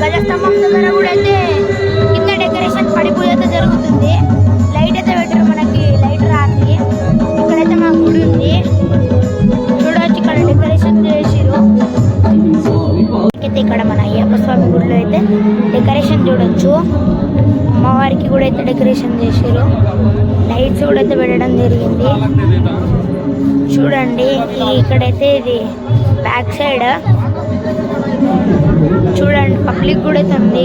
గజస్తంభం దగ్గర కూడా అయితే కింద డెకరేషన్ పడిపోయి అయితే జరుగుతుంది. లైట్ అయితే పెట్టారు, మనకి లైట్ రాత్రి. ఇక్కడైతే మా గుడి ఉంది చూడవచ్చు, ఇక్కడ డెకరేషన్ చేసిరు. అయితే ఇక్కడ మన అయ్యప్ప స్వామి గుడిలో అయితే డెకరేషన్ చూడొచ్చు. అమ్మవారికి కూడా అయితే డెకరేషన్ చేసిరు, లైట్స్ కూడా అయితే పెట్టడం జరిగింది. చూడండి ఇక్కడైతే ఇది బ్యాక్ సైడ్ చూడండి, పబ్లిక్ కూడా అయితే ఉంది.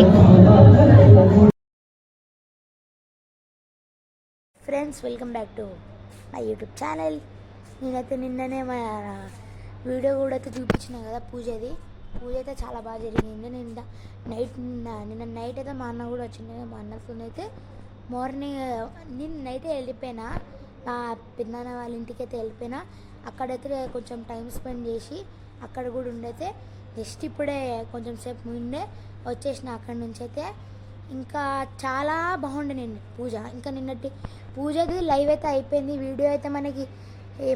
Friends, welcome back to my YouTube channel. నేనైతే నిన్ననే మా వీడియో కూడా అయితే చూపించిన కదా పూజ అయితే చాలా బాగా జరిగింది. నిన్న నైట్ అయితే మా అన్న కూడా వచ్చింది. మా అన్నతో అయితే నిన్న నైటే వెళ్ళిపోయినా, మా పెద్దనాన్న వాళ్ళ ఇంటికి అయితే వెళ్ళిపోయినా. అక్కడైతే కొంచెం టైం స్పెండ్ చేసి అక్కడ కూడా ఉండైతే జస్ట్ ఇప్పుడే కొంచెం సేపు ముందే వచ్చేసిన అక్కడి నుంచి అయితే. ఇంకా చాలా బాగుండే నేను పూజ. ఇంకా నిన్నటి పూజది లైవ్ అయితే అయిపోయింది. వీడియో అయితే మనకి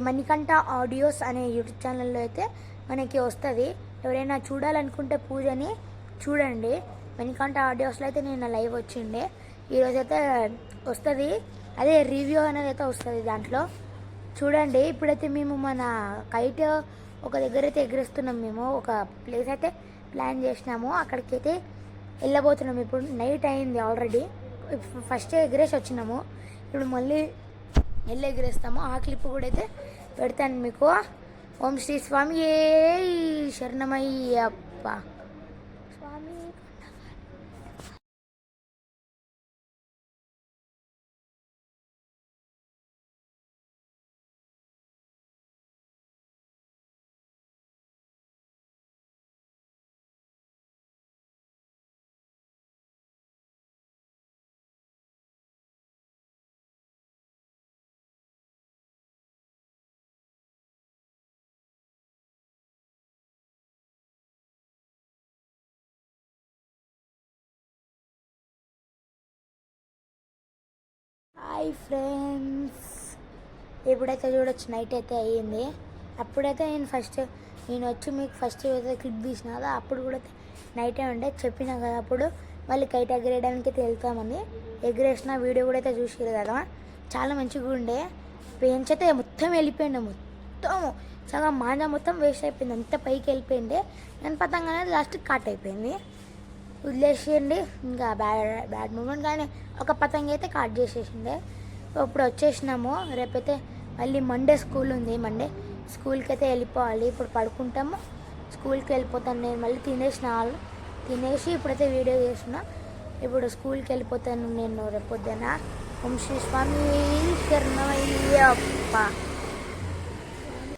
మణికంఠ ఆడియోస్ అనే యూట్యూబ్ ఛానల్లో అయితే మనకి వస్తుంది. ఎవరైనా చూడాలనుకుంటే పూజని చూడండి. మణికంఠ ఆడియోస్లో అయితే నేను లైవ్ వచ్చిండే. ఈరోజైతే వస్తుంది, అదే రివ్యూ అనేది అయితే వస్తుంది దాంట్లో చూడండి. ఇప్పుడైతే మేము మన కైట్ ఒక దగ్గర అయితే ఎగరేస్తున్నాం. మేము ఒక ప్లేస్ అయితే ప్లాన్ చేసినాము, అక్కడికి అయితే వెళ్ళబోతున్నాం. ఇప్పుడు నైట్ అయింది ఆల్రెడీ. ఫస్ట్ ఎగరేసి వచ్చినాము, ఇప్పుడు మళ్ళీ వెళ్ళి ఎగరేస్తాము. ఆ క్లిప్ కూడా అయితే పెడతాను మీకు. ఓం శ్రీ స్వామి ఏ శరణమయ్యప్ప స్వామి. హాయ్ ఫ్రెండ్స్, ఎప్పుడైతే చూడొచ్చు నైట్ అయితే అయ్యింది. అప్పుడైతే నేను వచ్చి మీకు ఫస్ట్ అయితే క్లిప్ తీసిన కదా, అప్పుడు కూడా నైటే ఉండే చెప్పినా కదా. అప్పుడు మళ్ళీ కైట్ ఎగరేయడానికి అయితే వెళ్తామని ఎగరేసిన వీడియో కూడా అయితే చూసారు కదా. చాలా మంచిగా ఉండే. పెయిన్స్ అయితే మొత్తం వెళ్ళిపోయిండే, మొత్తం సగం మాంజా మొత్తం వేస్ట్ అయిపోయింది, అంత పైకి వెళ్ళిపోయింది. నేను పతంగా అనేది లాస్ట్ కట్ అయిపోయింది. వదిలేసేయండి, ఇంకా బ్యాడ్ మూమెంట్. కానీ ఒక పతంగి అయితే కట్ చేసేసిండే. ఇప్పుడు వచ్చేసినాము. రేపైతే మళ్ళీ మండే స్కూల్ ఉంది. మండే స్కూల్కి అయితే వెళ్ళిపోవాలి. ఇప్పుడు పడుకుంటాము, స్కూల్కి వెళ్ళిపోతాను నేను. మళ్ళీ తినేసి ఇప్పుడైతే వీడియో చేస్తున్నా. ఇప్పుడు స్కూల్కి వెళ్ళిపోతాను నేను రేపొద్దున. ఓం శ్రీ స్వామి శరణమయ్యప్ప.